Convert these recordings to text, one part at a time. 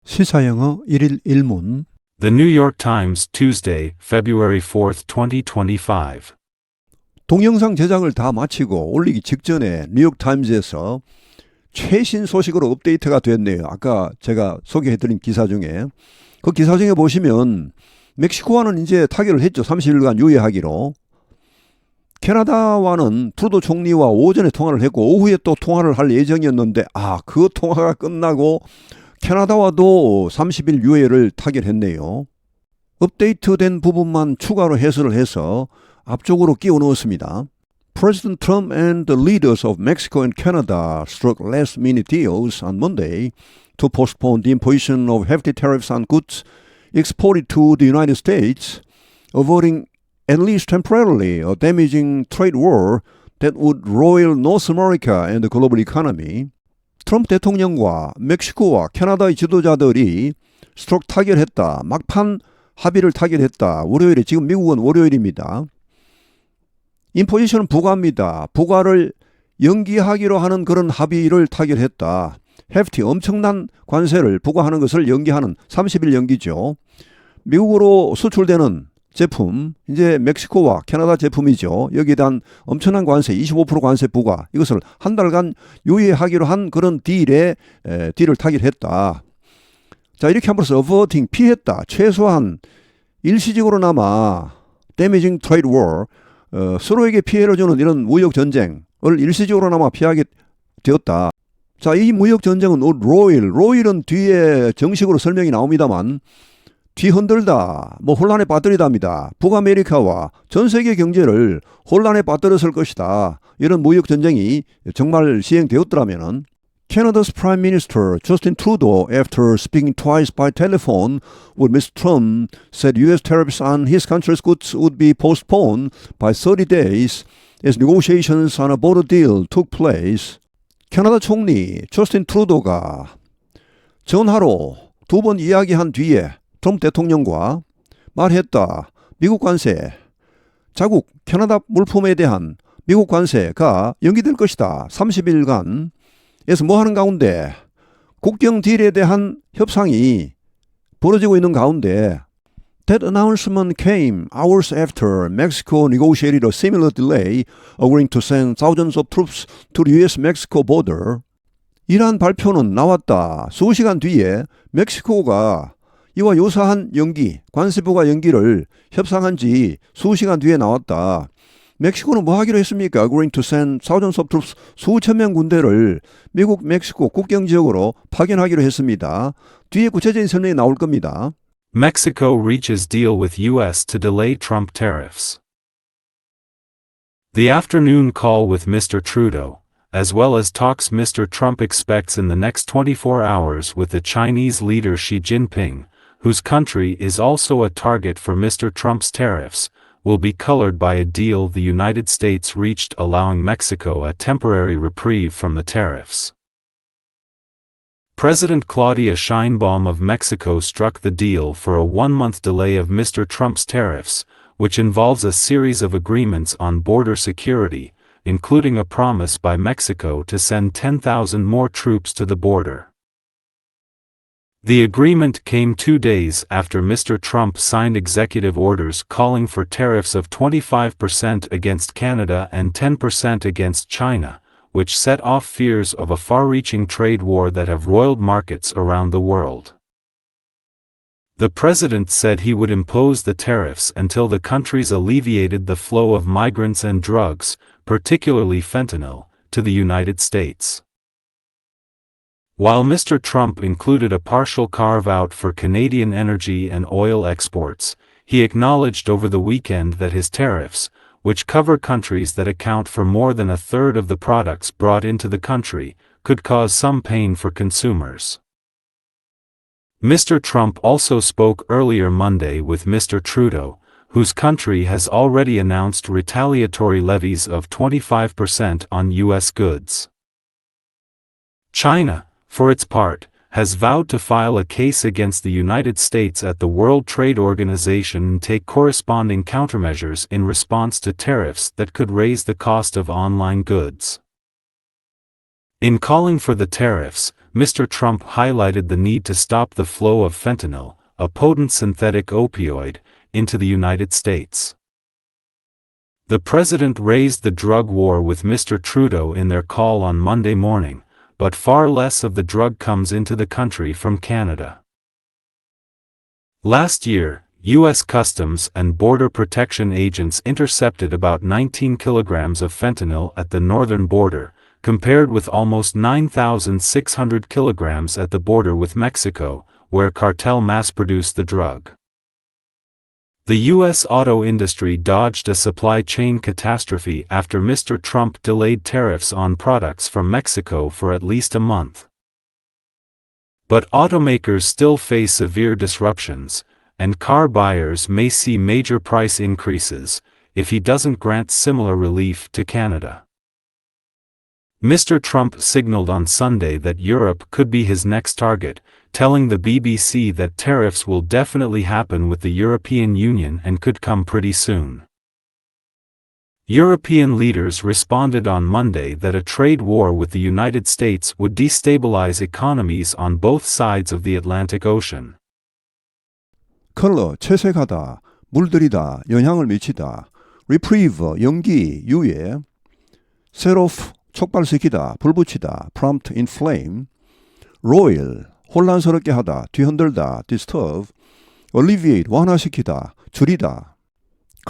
시사영어 1일 1문 The New York Times, Tuesday, February 4th, 2025. 동영상 제작을 다 마치고 올리기 직전에 뉴욕타임즈에서 최신 소식으로 업데이트가 됐네요. 아까 제가 소개해드린 기사 중에 그 기사 중에 보시면 멕시코와는 이제 타결을 했죠. 30일간 유예하기로. 캐나다와는 트루도 총리와 오전에 통화를 했고 오후에 또 통화를 할 예정이었는데 그 통화가 끝나고 캐나다와도 30일 유예를 타결했네요. 업데이트된 부분만 추가로 해설을 해서 앞쪽으로 끼워 넣었습니다. President Trump and the leaders of Mexico and Canada struck last-minute deals on Monday to postpone the imposition of hefty tariffs on goods exported to the United States, avoiding at least temporarily a damaging trade war that would roil North America and the global economy. 트럼프 대통령과 멕시코와 캐나다의 지도자들이 스트로크 타결했다. 막판 합의를 타결했다. 월요일에 지금 미국은 월요일입니다. 임포지션은 부과입니다. 부과를 연기하기로 하는 그런 합의를 타결했다. hefty 엄청난 관세를 부과하는 것을 연기하는 30일 연기죠. 미국으로 수출되는 제품, 이제 멕시코와 캐나다 제품이죠. 여기에 대한 엄청난 관세, 25% 관세 부과, 이것을 한 달간 유예하기로 한 그런 딜을 타결했다. 자, 이렇게 함으로써 averting, 피했다. 최소한 일시적으로나마 damaging trade war, 서로에게 피해를 주는 이런 무역 전쟁을 일시적으로나마 피하게 되었다. 자, 이 무역 전쟁은 roil은 뒤에 정식으로 설명이 나옵니다만 뒤흔들다, 혼란에 빠뜨리다입니다. 북아메리카와 전 세계 경제를 혼란에 빠뜨렸을 것이다. 이런 무역 전쟁이 정말 시행되었더라면은 Canada's Prime Minister Justin Trudeau, after speaking twice by telephone with Mr. Trump, said U.S. tariffs on his country's goods would be postponed by 30 days as negotiations on a border deal took place. 캐나다 총리 저스틴 트루도가 전화로 두 번 이야기한 뒤에 트럼프 대통령과 말했다. 미국 관세, 자국 캐나다 물품에 대한 미국 관세가 연기될 것이다. 30일간에서 뭐 하는 가운데 국경 딜에 대한 협상이 벌어지고 있는 가운데 That announcement came hours after Mexico negotiated a similar delay, agreeing to send thousands of troops to the U.S.-Mexico border. 이러한 발표는 나왔다. 수시간 뒤에 멕시코가 이와 유사한 연기, 관세 부과 연기를 협상한 지 수시간 뒤에 나왔다. 멕시코는 뭐 하기로 했습니까? Agreeing to send thousands of troops, 수천 명 군대를 미국, 멕시코 국경 지역으로 파견하기로 했습니다. 뒤에 구체적인 설명이 나올 겁니다. Mexico reaches deal with U.S. to delay Trump tariffs. The afternoon call with Mr. Trudeau, as well as talks Mr. Trump expects in the next 24 hours with the Chinese leader Xi Jinping, whose country is also a target for Mr. Trump's tariffs, will be colored by a deal the United States reached allowing Mexico a temporary reprieve from the tariffs. President Claudia Sheinbaum of Mexico struck the deal for a one-month delay of Mr. Trump's tariffs, which involves a series of agreements on border security, including a promise by Mexico to send 10,000 more troops to the border. The agreement came 2 days after Mr. Trump signed executive orders calling for tariffs of 25% against Canada and 10% against China, which set off fears of a far-reaching trade war that have roiled markets around the world. The president said he would impose the tariffs until the countries alleviated the flow of migrants and drugs, particularly fentanyl, to the United States. While Mr. Trump included a partial carve-out for Canadian energy and oil exports, he acknowledged over the weekend that his tariffs, which cover countries that account for more than a third of the products brought into the country, could cause some pain for consumers. Mr. Trump also spoke earlier Monday with Mr. Trudeau, whose country has already announced retaliatory levies of 25% on U.S. goods. China, for its part, has vowed to file a case against the United States at the World Trade Organization and take corresponding countermeasures in response to tariffs that could raise the cost of online goods. In calling for the tariffs, Mr. Trump highlighted the need to stop the flow of fentanyl, a potent synthetic opioid, into the United States. The president raised the drug war with Mr. Trudeau in their call on Monday morning, but far less of the drug comes into the country from Canada. Last year, U.S. Customs and Border Protection agents intercepted about 19 kilograms of fentanyl at the northern border, compared with almost 9,600 kilograms at the border with Mexico, where cartel mass-produced the drug. The U.S. auto industry dodged a supply chain catastrophe after Mr. Trump delayed tariffs on products from Mexico for at least a month. But automakers still face severe disruptions, and car buyers may see major price increases if he doesn't grant similar relief to Canada. Mr. Trump signaled on Sunday that Europe could be his next target, telling the BBC that tariffs will definitely happen with the European Union and could come pretty soon. European leaders responded on Monday that a trade war with the United States would destabilize economies on both sides of the Atlantic Ocean. 컬러, 채색하다, 물들이다, 영향을 미치다, reprieve, 연기, 유예, set off, 촉발시키다, 불붙이다, prompt, inflame, roil, 혼란스럽게 하다, 뒤흔들다, disturb, alleviate, 완화시키다, 줄이다,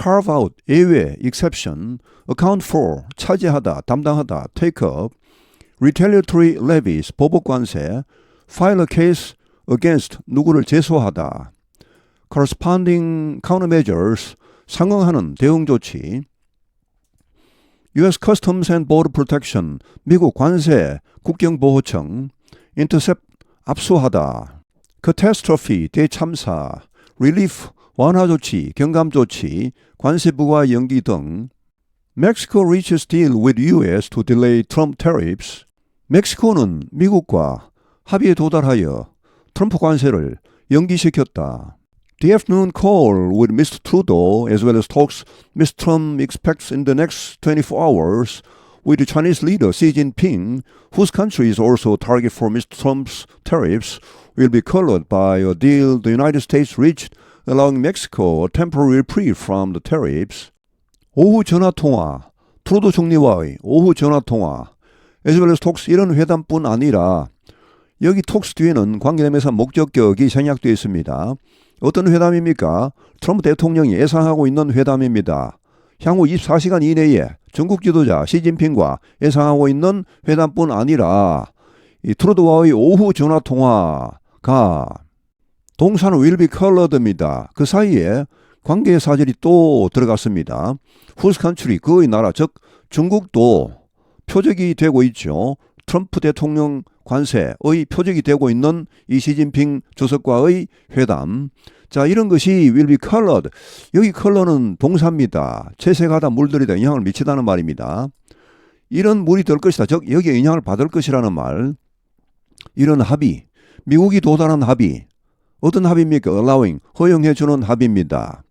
carve out, 예외, exception, account for, 차지하다, 담당하다, take up, retaliatory levies, 보복관세, file a case against, 누구를 제소하다, corresponding countermeasures, 상응하는 대응조치, U.S. Customs and Border Protection, 미국 관세, 국경보호청, intercept, 압수하다, catastrophe, 대참사, relief, 완화조치, 경감조치, 관세 부과 연기 등, Mexico reaches deal with U.S. to delay Trump tariffs, 멕시코는 미국과 합의에 도달하여 트럼프 관세를 연기시켰다. The afternoon call with Mr. Trudeau, as well as talks Mr. Trump expects in the next 24 hours with the Chinese leader Xi Jinping, whose country is also a target for Mr. Trump's tariffs, will be colored by a deal the United States reached allowing Mexico a temporary reprieve from the tariffs. 오후 전화통화, 트루도 총리와의 오후 전화통화, as well as talks 이런 회담뿐 아니라 여기 톡스 뒤에는 관계대명사 목적격이 생략되어 있습니다. 어떤 회담입니까? 트럼프 대통령이 예상하고 있는 회담입니다. 향후 24시간 이내에 중국 지도자 시진핑과 예상하고 있는 회담뿐 아니라 이 트루도와의 오후 전화통화가 동사는 will be colored입니다. 그 사이에 관계의 사절이 또 들어갔습니다. Whose country, 그의 나라, 즉 중국도 표적이 되고 있죠. 트럼프 대통령 관세의 표적이 되고 있는 이 시진핑 주석과의 회담. 자, 이런 것이 will be colored. 여기 컬러는 동사입니다. 채색하다, 물들이다, 영향을 미치다는 말입니다. 이런 물이 될 것이다. 즉 여기에 영향을 받을 것이라는 말. 이런 합의, 미국이 도달한 합의. 어떤 합의입니까? allowing, 허용해주는 합의입니다.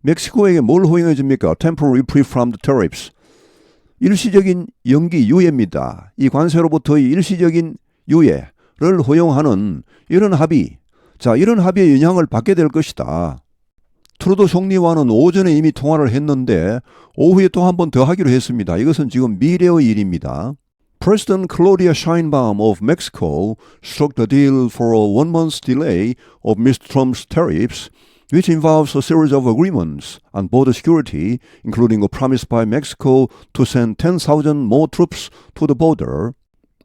멕시코에게 뭘 허용해 줍니까? temporary reprieve from the tariffs. 일시적인 연기 유예입니다. 이 관세로부터의 일시적인 유예를 허용하는 이런 합의. 자, 이런 합의의 영향을 받게 될 것이다. 트루도 총리와는 오전에 이미 통화를 했는데 오후에 또 한 번 더 하기로 했습니다. 이것은 지금 미래의 일입니다. President Claudia Sheinbaum of Mexico struck the deal for a one-month delay of Mr. Trump's tariffs, which involves a series of agreements on border security, including a promise by Mexico to send 10,000 more troops to the border.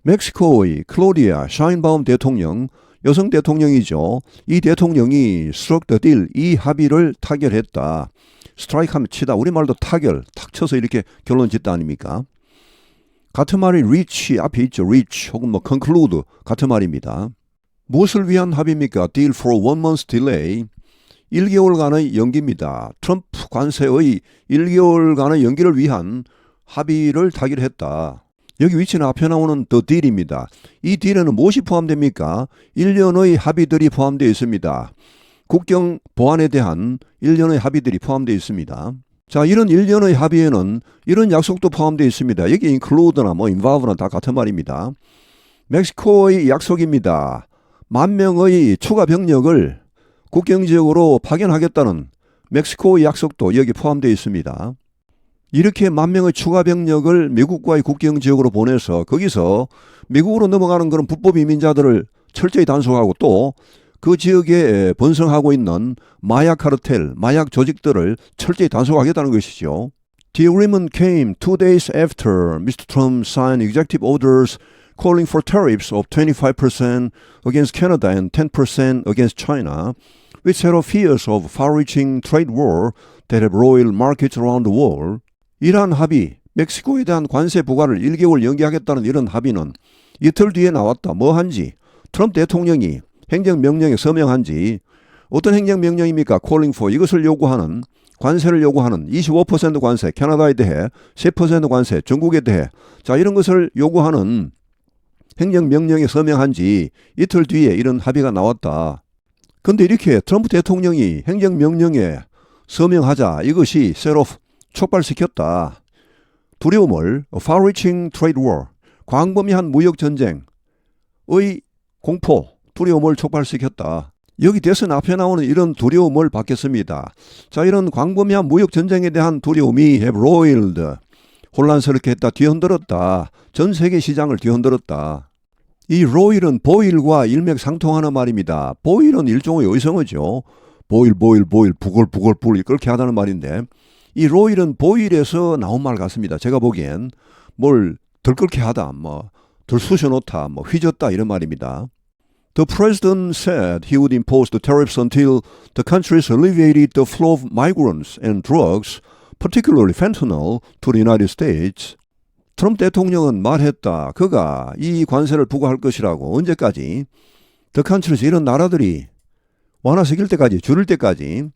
멕시코의 클로디아 샤인바움 대통령, 여성 대통령이죠. 이 대통령이 struck the deal, 이 합의를 타결했다. 스트라이크 하면 치다. 우리말도 타결, 탁 쳐서 이렇게 결론 짓다 아닙니까? 같은 말이 reach 앞에 있죠. reach 혹은 뭐 conclude 같은 말입니다. 무엇을 위한 합의입니까? deal for a one month delay. 1개월간의 연기입니다. 트럼프 관세의 1개월간의 연기를 위한 합의를 타결했다. 여기 위치는 앞에 나오는 the deal입니다. 이 딜에는 무엇이 포함됩니까? 1년의 합의들이 포함되어 있습니다. 국경 보안에 대한 1년의 합의들이 포함되어 있습니다. 자, 이런 1년의 합의에는 이런 약속도 포함되어 있습니다. 여기 include나 involve나 다 같은 말입니다. 멕시코의 약속입니다. 10,000명의 추가 병력을 국경지역으로 파견하겠다는 멕시코의 약속도 여기 포함되어 있습니다. 이렇게 10,000명의 추가 병력을 미국과의 국경지역으로 보내서 거기서 미국으로 넘어가는 그런 불법 이민자들을 철저히 단속하고 또 그 지역에 번성하고 있는 마약 카르텔, 마약 조직들을 철저히 단속하겠다는 것이죠. The agreement came 2 days after Mr. Trump signed executive orders calling for tariffs of 25% against Canada and 10% against China, which set off fears of far-reaching trade war that have roiled markets around the world. 이러한 합의, 멕시코에 대한 관세 부과를 1개월 연기하겠다는 이런 합의는 이틀 뒤에 나왔다. 뭐 한지? 트럼프 대통령이 행정명령에 서명한지 어떤 행정명령입니까? calling for 이것을 요구하는 관세를 요구하는 25% 관세 캐나다에 대해 10% 관세 중국에 대해 자 이런 것을 요구하는 행정명령에 서명한 지 이틀 뒤에 이런 합의가 나왔다. 그런데 이렇게 트럼프 대통령이 행정명령에 서명하자 이것이 셋오프 촉발시켰다. 두려움을 far-reaching trade war 광범위한 무역전쟁의 공포 두려움을 촉발시켰다. 여기 대선 앞에 나오는 이런 두려움을 받겠습니다. 자, 이런 광범위한 무역전쟁에 대한 두려움이 have roiled 혼란스럽게 했다. 뒤흔들었다. 전 세계 시장을 뒤흔들었다. 이 roil은 보일과 일맥상통하는 말입니다. 보일은 일종의 의성어죠. 보일 부글부글 그렇게 하다는 말인데 이 roil은 보일에서 나온 말 같습니다. 제가 보기엔 뭘 덜끓게 하다, 덜 쑤셔놓다, 휘젓다 이런 말입니다. The president said he would impose the tariffs until the countries alleviated the flow of migrants and drugs, particularly fentanyl, to the United States. 트럼프 대통령은 말했다. 그가 이 관세를 부과할 것이라고. 언제까지? The countries, 이런 나라들이 완화시킬 때까지, 줄일 때까지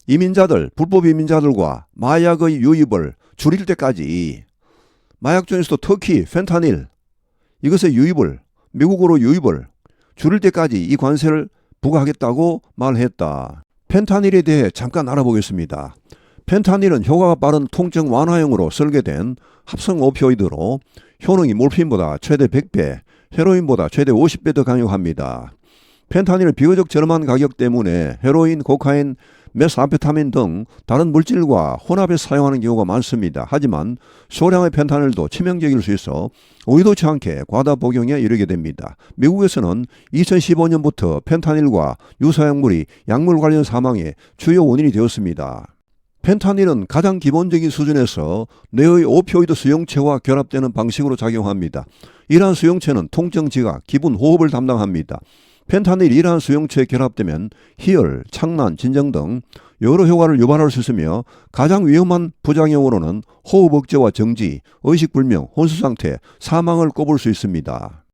이민자들, 불법 이민자들과 마약의 유입을 줄일 때까지 마약 중에서도 터키, 펜타닐 이것의 유입을 미국으로 유입을 줄일 때까지 이 관세를 부과하겠다고 말했다. 펜타닐에 대해 잠깐 알아보겠습니다. 펜타닐은 효과가 빠른 통증 완화용으로 설계된 합성 오피오이드로 효능이 몰핀보다 최대 100배, 헤로인보다 최대 50배 더 강력합니다. 펜타닐은 비교적 저렴한 가격 때문에 헤로인, 코카인, 메스암페타민 등 다른 물질과 혼합해 사용하는 경우가 많습니다. 하지만 소량의 펜타닐도 치명적일 수 있어 의도치 않게 과다 복용에 이르게 됩니다. 미국에서는 2015년부터 펜타닐과 유사약물이 약물 관련 사망의 주요 원인이 되었습니다. 펜타닐은 가장 기본적인 수준에서 뇌의 오피오이드 수용체와 결합되는 방식으로 작용합니다. 이러한 수용체는 통증, 지각, 기분, 호흡을 담당합니다. 펜타닐이 이러한 수용체에 결합되면 희열, 착란, 진정 등 여러 효과를 유발할 수 있으며 가장 위험한 부작용으로는 호흡 억제와 정지, 의식불명, 혼수상태, 사망을 꼽을 수 있습니다.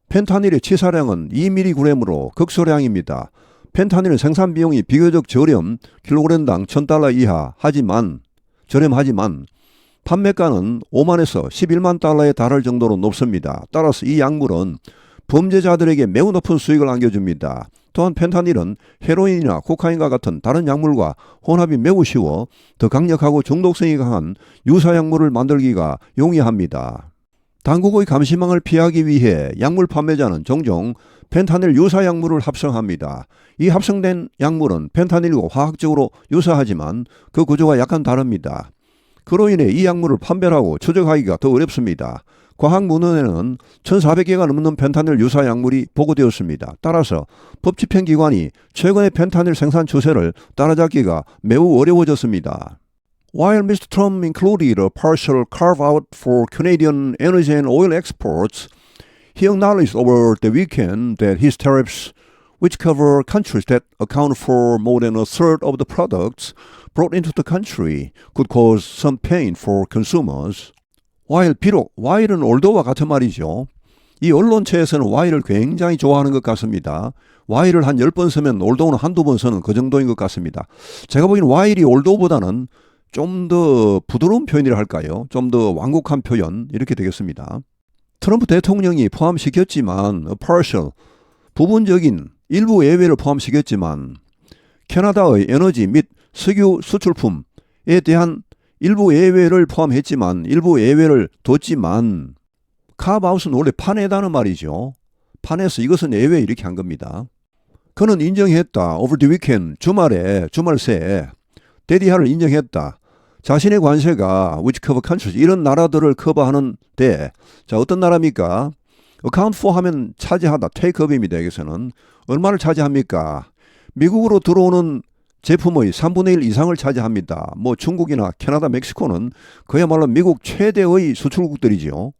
펜타닐의 치사량은 2mg으로 극소량입니다. 펜타닐은 생산 비용이 비교적 저렴 킬로그램당 $1,000 이하 저렴하지만 판매가는 5만에서 11만 달러에 달할 정도로 높습니다. 따라서 이 약물은 범죄자들에게 매우 높은 수익을 안겨줍니다. 또한 펜타닐은 헤로인이나 코카인과 같은 다른 약물과 혼합이 매우 쉬워 더 강력하고 중독성이 강한 유사약물을 만들기가 용이합니다. 당국의 감시망을 피하기 위해 약물 판매자는 종종 펜타닐 유사약물을 합성합니다. 이 합성된 약물은 펜타닐과 화학적으로 유사하지만 그 구조가 약간 다릅니다. 그로 인해 이 약물을 판별하고 추적하기가 더 어렵습니다. 과학문헌에는 1,400개가 넘는 펜타닐 유사 약물이 보고되었습니다. 따라서 법집행기관이 최근의 펜타닐 생산 추세를 따라잡기가 매우 어려워졌습니다. While Mr. Trump included a partial carve-out for Canadian energy and oil exports, he acknowledged over the weekend that his tariffs, which cover countries that account for more than a third of the products brought into the country, could cause some pain for consumers. while 비록 while은 although와 같은 말이죠. 이 언론체에서는 while을 굉장히 좋아하는 것 같습니다. while을 한 10번 쓰면 although는 한두 번 쓰는 그 정도인 것 같습니다. 제가 보기엔 while이 although보다는 좀 더 부드러운 표현이라 할까요? 좀 더 완곡한 표현 이렇게 되겠습니다. 트럼프 대통령이 포함시켰지만 partial, 부분적인 일부 예외를 포함시켰지만 캐나다의 에너지 및 석유 수출품에 대한 일부 예외를 포함했지만 일부 예외를 뒀지만 카브아웃은 원래 파내다는 말이죠. 파내서 이것은 예외 이렇게 한 겁니다. 그는 인정했다. over the weekend, 주말에, 주말 새에 대디하를 인정했다. 자신의 관세가 which cover countries, 이런 나라들을 커버하는데, 자, 어떤 나라입니까? account for 하면 차지하다, take up입니다. 여기서는 얼마를 차지합니까? 미국으로 들어오는 제품의 3분의 1 이상을 차지합니다. 뭐 중국이나 캐나다, 멕시코는 그야말로 미국 최대의 수출국들이지요.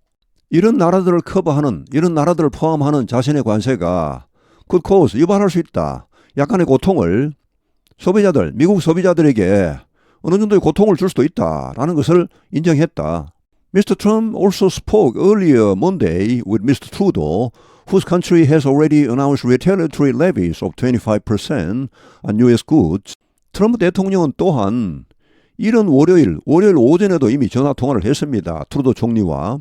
이런 나라들을 커버하는, 이런 나라들을 포함하는 자신의 관세가 could cause, 유발할 수 있다. 약간의 고통을 소비자들, 미국 소비자들에게 어느 정도의 고통을 줄 수도 있다라는 것을 인정했다. Mr. Trump also spoke earlier Monday with Mr. Trudeau, whose country has already announced retaliatory levies of 25% on U.S. goods. 트럼프 대통령은 또한 이런 월요일 오전에도 이미 전화통화를 했습니다. 트루도 총리와.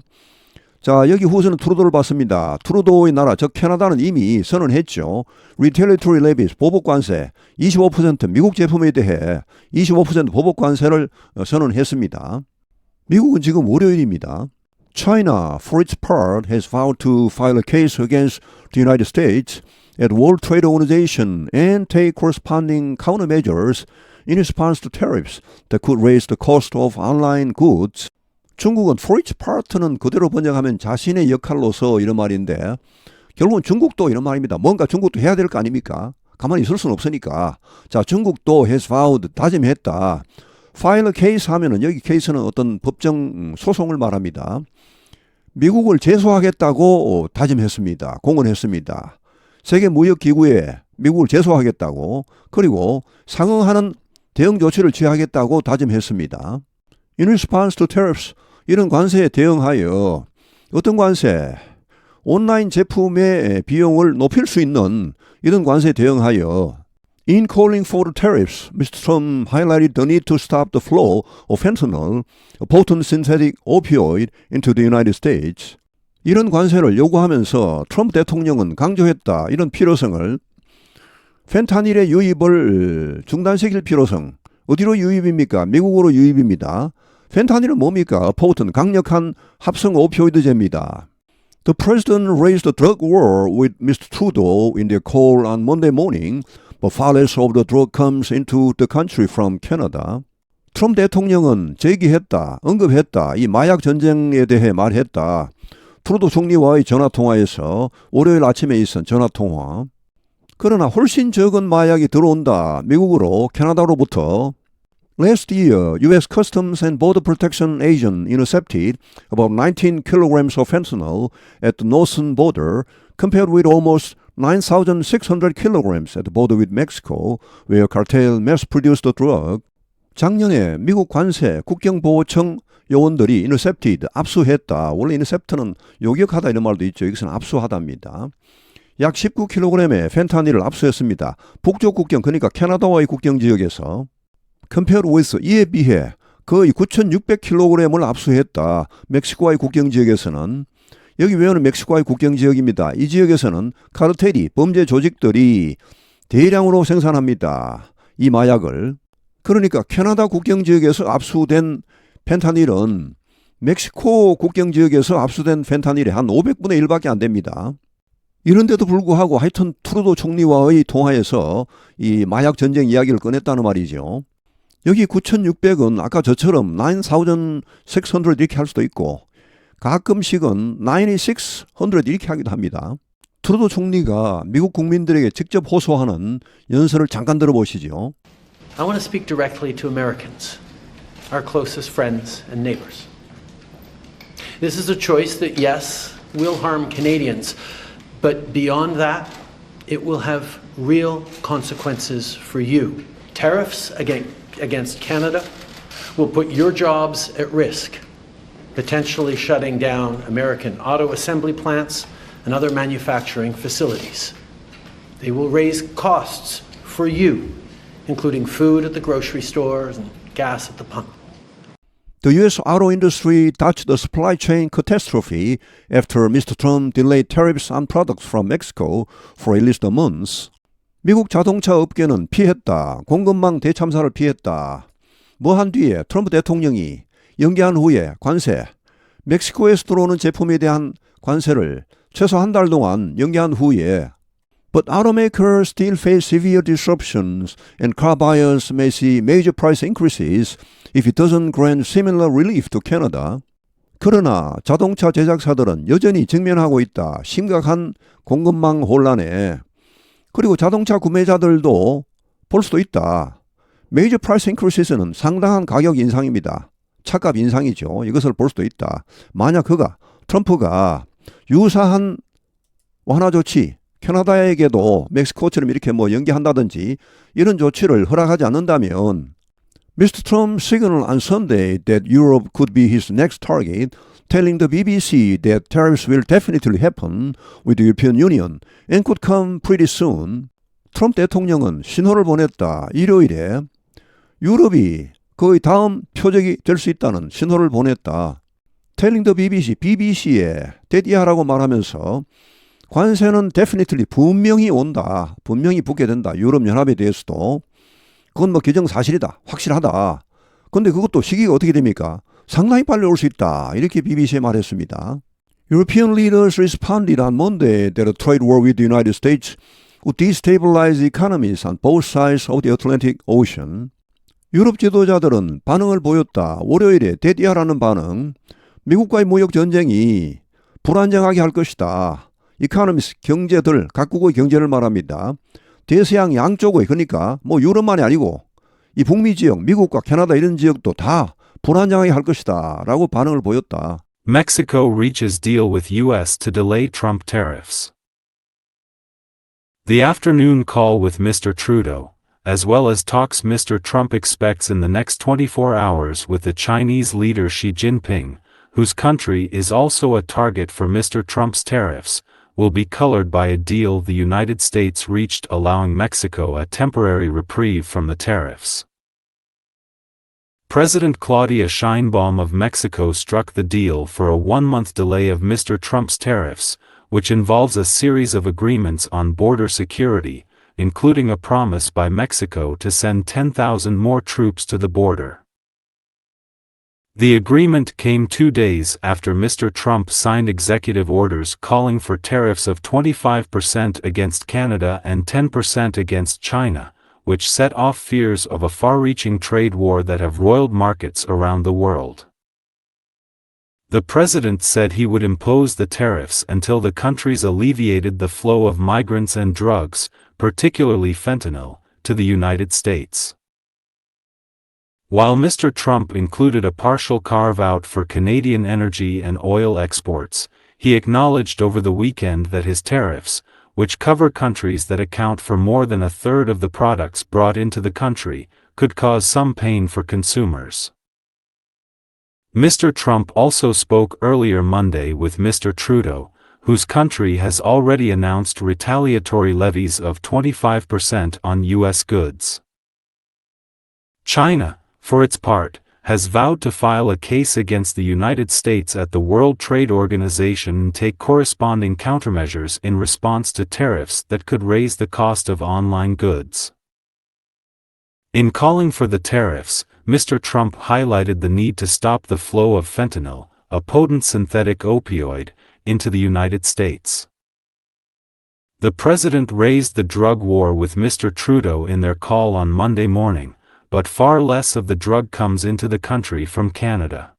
자, 여기 후보는 트루도를 봤습니다. 트루도의 나라, 즉 캐나다는 이미 선언했죠. retaliatory levies, 보복관세 25% 미국 제품에 대해 25% 보복관세를 선언했습니다. 미국은 지금 월요일입니다. China, for its part, has vowed to file a case against the United States at World Trade Organization and take corresponding countermeasures in response to tariffs that could raise the cost of online goods. 중국은 for its part는 그대로 번역하면 자신의 역할로서 이런 말인데 결국은 중국도 이런 말입니다. 뭔가 중국도 해야 될 거 아닙니까? 가만히 있을 수는 없으니까. 자, 중국도 has vowed, 다짐했다. file a case 하면은 여기 케이스는 어떤 법정 소송을 말합니다. 미국을 제소하겠다고 다짐했습니다. 공언했습니다. 세계무역기구에 미국을 제소하겠다고, 그리고 상응하는 대응 조치를 취하겠다고 다짐했습니다. In response to tariffs, 이런 관세에 대응하여 어떤 관세? 온라인 제품의 비용을 높일 수 있는 이런 관세에 대응하여 In calling for the tariffs, Mr. Trump highlighted the need to stop the flow of fentanyl, a potent synthetic opioid, into the United States. 이런 관세를 요구하면서 트럼프 대통령은 강조했다. 이런 필요성을, 펜타닐의 유입을 중단시킬 필요성. 어디로 유입입니까? 미국으로 유입입니다. 펜타닐은 뭡니까? 포튼, 강력한 합성 오피오이드제입니다. The president raised the drug war with Mr. Trudeau in their call on Monday morning, but far less of the drug comes into the country from Canada. 트럼프 대통령은 제기했다, 언급했다, 이 마약 전쟁에 대해 말했다. 트루도 총리와의 전화통화에서 월요일 아침에 있은 전화통화. 그러나 훨씬 적은 마약이 들어온다. 미국으로, 캐나다로부터. Last year, U.S. Customs and Border Protection agent intercepted about 19 kilograms of fentanyl at the northern border, compared with almost 9,600 kilograms at the border with Mexico, where cartel mass-produced the drug. 작년에 미국 관세 국경보호청 요원들이 intercepted, 압수했다. 원래 intercept는 요격하다 이런 말도 있죠. 여기서는 압수하다입니다. 약 19kg의 펜타닐을 압수했습니다. 북쪽 국경, 그러니까 캐나다와의 국경 지역에서. compared with, 이에 비해 거의 9,600kg을 압수했다. 멕시코와의 국경 지역에서는. 여기 외에는 멕시코와의 국경 지역입니다. 이 지역에서는 카르텔이, 범죄 조직들이 대량으로 생산합니다. 이 마약을. 그러니까 캐나다 국경 지역에서 압수된 펜타닐은 멕시코 국경 지역에서 압수된 펜타닐의 한 500분의 1밖에 안 됩니다. 이런데도 불구하고 하여튼 트루도 총리와의 통화에서 이 마약 전쟁 이야기를 꺼냈다는 말이죠. 여기 9,600은 아까 저처럼 9,600 이렇게 할 수도 있고 가끔씩은 9,600 이렇게 하기도 합니다. 트루도 총리가 미국 국민들에게 직접 호소하는 연설을 잠깐 들어보시죠. I want to speak directly to Americans, our closest friends and neighbors. This is a choice that, yes, will harm Canadians, but beyond that, it will have real consequences for you. Tariffs against Canada will put your jobs at risk, potentially shutting down American auto assembly plants and other manufacturing facilities. They will raise costs for you, including food at the grocery stores and gas at the pump. The U.S. auto industry dodged the supply chain catastrophe after Mr. Trump delayed tariffs on products from Mexico for at least a month. 미국 자동차 업계는 피했다. 공급망 대참사를 피했다. 뭐 한 뒤에 트럼프 대통령이 연기한 후에 관세, 멕시코에서 들어오는 제품에 대한 관세를 최소 한 달 동안 연기한 후에 But automakers still face severe disruptions and car buyers may see major price increases if it doesn't grant similar relief to Canada. 그러나 자동차 제작사들은 여전히 직면하고 있다. 심각한 공급망 혼란에. 그리고 자동차 구매자들도 볼 수도 있다. Major price increases는 상당한 가격 인상입니다. 차값 인상이죠. 이것을 볼 수도 있다. 만약 트럼프가 유사한 완화 조치, 캐나다에게도 멕시코처럼 이렇게 연기한다든지 이런 조치를 허락하지 않는다면 Mr. Trump signaled on Sunday that Europe could be his next target, telling the BBC that tariffs will definitely happen with the European Union and could come pretty soon. 트럼프 대통령은 신호를 보냈다. 일요일에 유럽이 거의 다음 표적이 될 수 있다는 신호를 보냈다. Telling the BBC, BBC에 대디하라고 말하면서 관세는 definitely 분명히 온다. 분명히 붙게 된다. 유럽연합에 대해서도. 그건 기정사실이다. 확실하다. 그런데 그것도 시기가 어떻게 됩니까? 상당히 빨리 올 수 있다. 이렇게 BBC에 말했습니다. European leaders responded on Monday that a trade war with the United States would destabilize economies on both sides of the Atlantic Ocean. 유럽 지도자들은 반응을 보였다. 월요일에 대디하라는 반응. 미국과의 무역 전쟁이 불안정하게 할 것이다. 이코노미스 경제들, 각국의 경제를 말합니다. 대서양 양쪽의 그러니까 유럽만이 아니고 이 북미 지역, 미국과 캐나다 이런 지역도 다 불안정하게 할 것이다 라고 반응을 보였다. Mexico reaches deal with U.S. to delay Trump tariffs. The afternoon call with Mr. Trudeau, as well as talks Mr. Trump expects in the next 24 hours with the Chinese leader Xi Jinping, whose country is also a target for Mr. Trump's tariffs, will be colored by a deal the United States reached allowing Mexico a temporary reprieve from the tariffs. President Claudia Sheinbaum of Mexico struck the deal for a one-month delay of Mr. Trump's tariffs, which involves a series of agreements on border security, including a promise by Mexico to send 10,000 more troops to the border. The agreement came 2 days after Mr. Trump signed executive orders calling for tariffs of 25% against Canada and 10% against China, which set off fears of a far-reaching trade war that have roiled markets around the world. The president said he would impose the tariffs until the countries alleviated the flow of migrants and drugs, particularly fentanyl, to the United States. While Mr. Trump included a partial carve-out for Canadian energy and oil exports, he acknowledged over the weekend that his tariffs, which cover countries that account for more than a third of the products brought into the country, could cause some pain for consumers. Mr. Trump also spoke earlier Monday with Mr. Trudeau, whose country has already announced retaliatory levies of 25% on U.S. goods. China, for its part, has vowed to file a case against the United States at the World Trade Organization and take corresponding countermeasures in response to tariffs that could raise the cost of online goods. In calling for the tariffs, Mr. Trump highlighted the need to stop the flow of fentanyl, a potent synthetic opioid, into the United States. The president raised the drug war with Mr. Trudeau in their call on Monday morning, but far less of the drug comes into the country from Canada.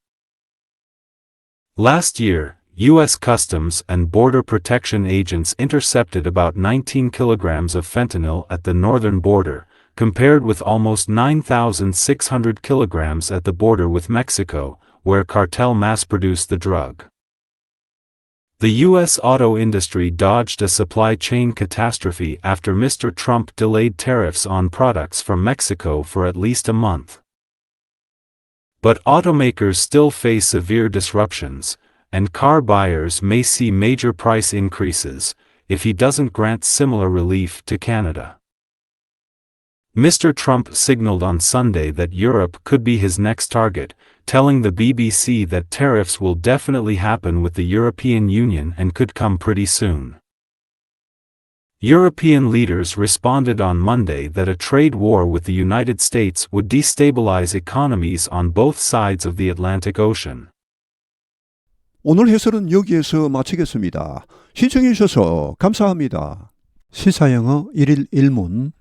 Last year, U.S. Customs and Border Protection agents intercepted about 19 kilograms of fentanyl at the northern border, compared with almost 9,600 kilograms at the border with Mexico, where cartel mass-produced the drug. The U.S. auto industry dodged a supply chain catastrophe after Mr. Trump delayed tariffs on products from Mexico for at least a month. But automakers still face severe disruptions, and car buyers may see major price increases if he doesn't grant similar relief to Canada. Mr. Trump signaled on Sunday that Europe could be his next target, telling the BBC that tariffs will definitely happen with the European Union and could come pretty soon. European leaders responded on Monday that a trade war with the United States would destabilize economies on both sides of the Atlantic Ocean. 오늘 해설은 여기에서 마치겠습니다. 시청해 주셔서 감사합니다. 시사영어 1일 1문